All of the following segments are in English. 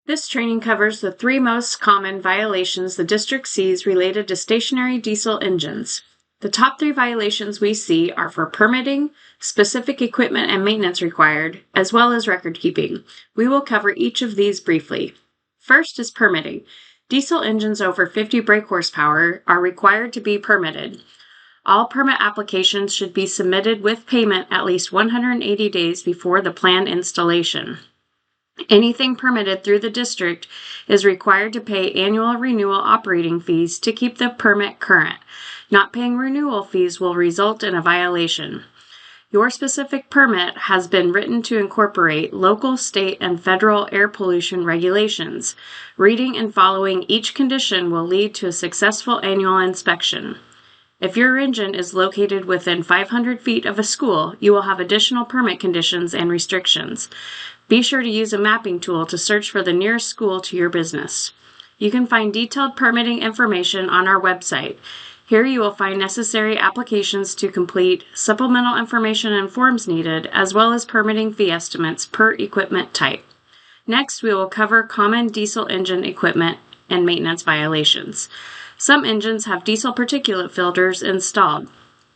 This training covers the 3 most common violations the district sees related to stationary diesel engines. The top 3 violations we see are for permitting, specific equipment and maintenance required, as well as record keeping. We will cover each of these briefly. First is permitting. Diesel engines over 50 brake horsepower are required to be permitted. All permit applications should be submitted with payment at least 180 days before the planned installation. Anything permitted through the district is required to pay annual renewal operating fees to keep the permit current. Not paying renewal fees will result in a violation. Your specific permit has been written to incorporate local, state, and federal air pollution regulations. Reading and following each condition will lead to a successful annual inspection. If your engine is located within 500 feet of a school, you will have additional permit conditions and restrictions. Be sure to use a mapping tool to search for the nearest school to your business. You can find detailed permitting information on our website. Here you will find necessary applications to complete, supplemental information and forms needed, as well as permitting fee estimates per equipment type. Next, we will cover common diesel engine equipment and maintenance violations. Some engines have diesel particulate filters installed.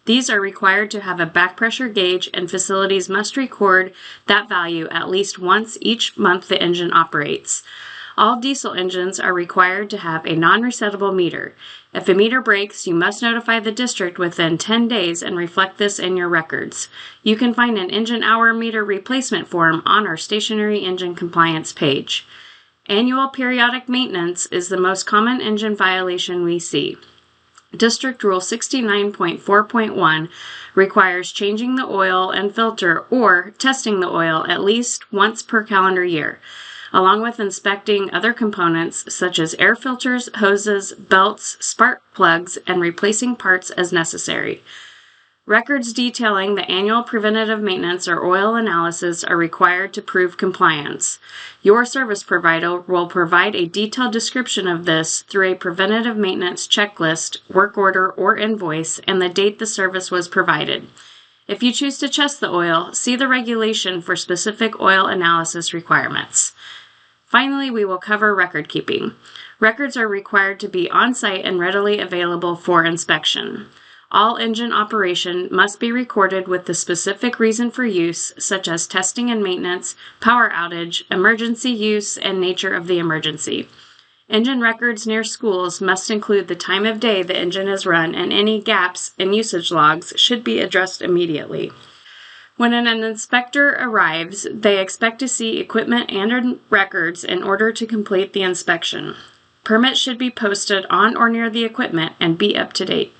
These are required to have a back pressure gauge, and facilities must record that value at least once each month the engine operates. All diesel engines are required to have a non-resettable meter. If a meter breaks, you must notify the district within 10 days and reflect this in your records. You can find an engine hour meter replacement form on our stationary engine compliance page. Annual periodic maintenance is the most common engine violation we see. District Rule 69.4.1 requires changing the oil and filter or testing the oil at least once per calendar year, along with inspecting other components such as air filters, hoses, belts, spark plugs, and replacing parts as necessary. Records detailing the annual preventative maintenance or oil analysis are required to prove compliance. Your service provider will provide a detailed description of this through a preventative maintenance checklist, work order, or invoice, and the date the service was provided. If you choose to test the oil, see the regulation for specific oil analysis requirements. Finally, we will cover record keeping. Records are required to be on-site and readily available for inspection. All engine operation must be recorded with the specific reason for use, such as testing and maintenance, power outage, emergency use, and nature of the emergency. Engine records near schools must include the time of day the engine is run, and any gaps in usage logs should be addressed immediately. When an inspector arrives, they expect to see equipment and records in order to complete the inspection. Permits should be posted on or near the equipment and be up to date.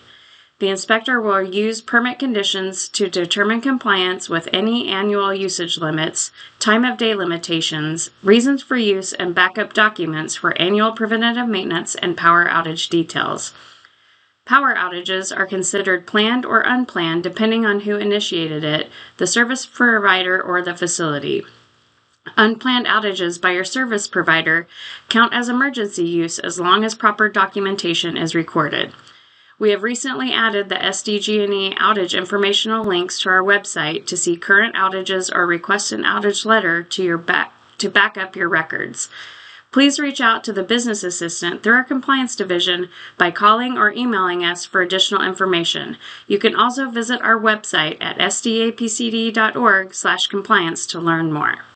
The inspector will use permit conditions to determine compliance with any annual usage limits, time of day limitations, reasons for use, and backup documents for annual preventative maintenance and power outage details. Power outages are considered planned or unplanned depending on who initiated it, the service provider or the facility. Unplanned outages by your service provider count as emergency use as long as proper documentation is recorded. We have recently added the SDG&E outage informational links to our website to see current outages or request an outage letter to back up your records. Please reach out to the business assistant through our compliance division by calling or emailing us for additional information. You can also visit our website at sdapcd.org/compliance to learn more.